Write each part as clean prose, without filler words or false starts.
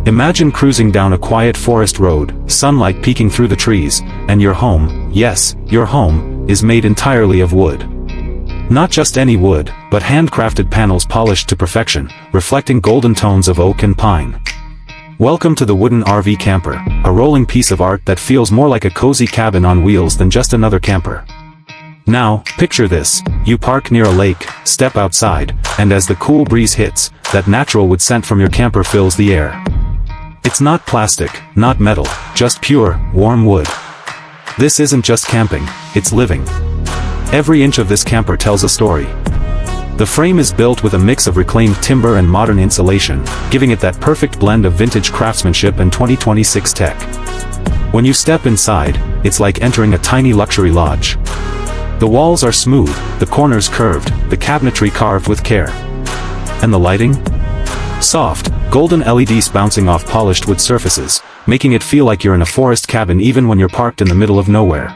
Imagine cruising down a quiet forest road, sunlight peeking through the trees, and your home, yes, your home, is made entirely of wood. Not just any wood, but handcrafted panels polished to perfection, reflecting golden tones of oak and pine. Welcome to the wooden RV camper, a rolling piece of art that feels more like a cozy cabin on wheels than just another camper. Now, picture this: you park near a lake, step outside, and as the cool breeze hits, that natural wood scent from your camper fills the air. It's not plastic, not metal, just pure, warm wood. This isn't just camping, it's living. Every inch of this camper tells a story. The frame is built with a mix of reclaimed timber and modern insulation, giving it that perfect blend of vintage craftsmanship and 2026 tech. When you step inside, it's like entering a tiny luxury lodge. The walls are smooth, the corners curved, the cabinetry carved with care. And the lighting? Soft, golden LEDs bouncing off polished wood surfaces, making it feel like you're in a forest cabin even when you're parked in the middle of nowhere.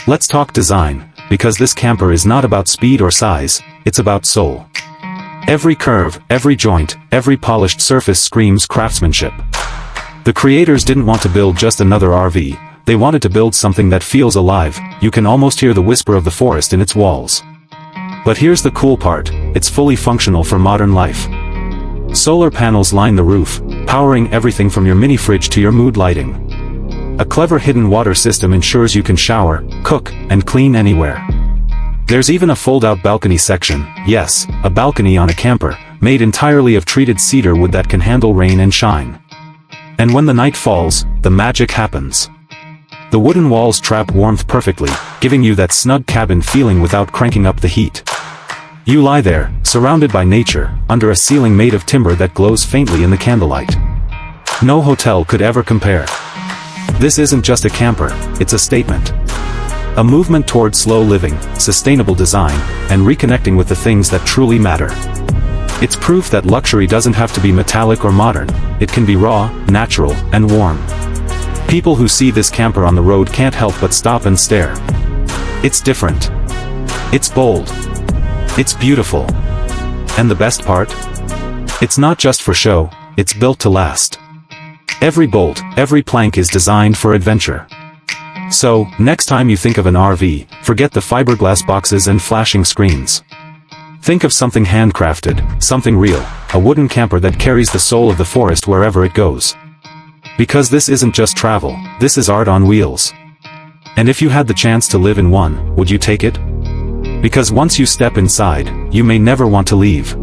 Let's talk design, because this camper is not about speed or size, it's about soul. Every curve, every joint, every polished surface screams craftsmanship. The creators didn't want to build just another RV, they wanted to build something that feels alive. You can almost hear the whisper of the forest in its walls. But here's the cool part, it's fully functional for modern life. Solar panels line the roof, powering everything from your mini fridge to your mood lighting. A clever hidden water system ensures you can shower, cook, and clean anywhere. There's even a fold-out balcony section, yes, a balcony on a camper, made entirely of treated cedar wood that can handle rain and shine. And when the night falls, the magic happens. The wooden walls trap warmth perfectly, giving you that snug cabin feeling without cranking up the heat. You lie there, surrounded by nature, under a ceiling made of timber that glows faintly in the candlelight. No hotel could ever compare. This isn't just a camper, it's a statement. A movement toward slow living, sustainable design, and reconnecting with the things that truly matter. It's proof that luxury doesn't have to be metallic or modern, it can be raw, natural, and warm. People who see this camper on the road can't help but stop and stare. It's different. It's bold. It's beautiful. And the best part? It's not just for show, it's built to last. Every bolt, every plank is designed for adventure. So, next time you think of an RV, forget the fiberglass boxes and flashing screens. Think of something handcrafted, something real, a wooden camper that carries the soul of the forest wherever it goes. Because this isn't just travel, this is art on wheels. And if you had the chance to live in one, would you take it? Because once you step inside, you may never want to leave.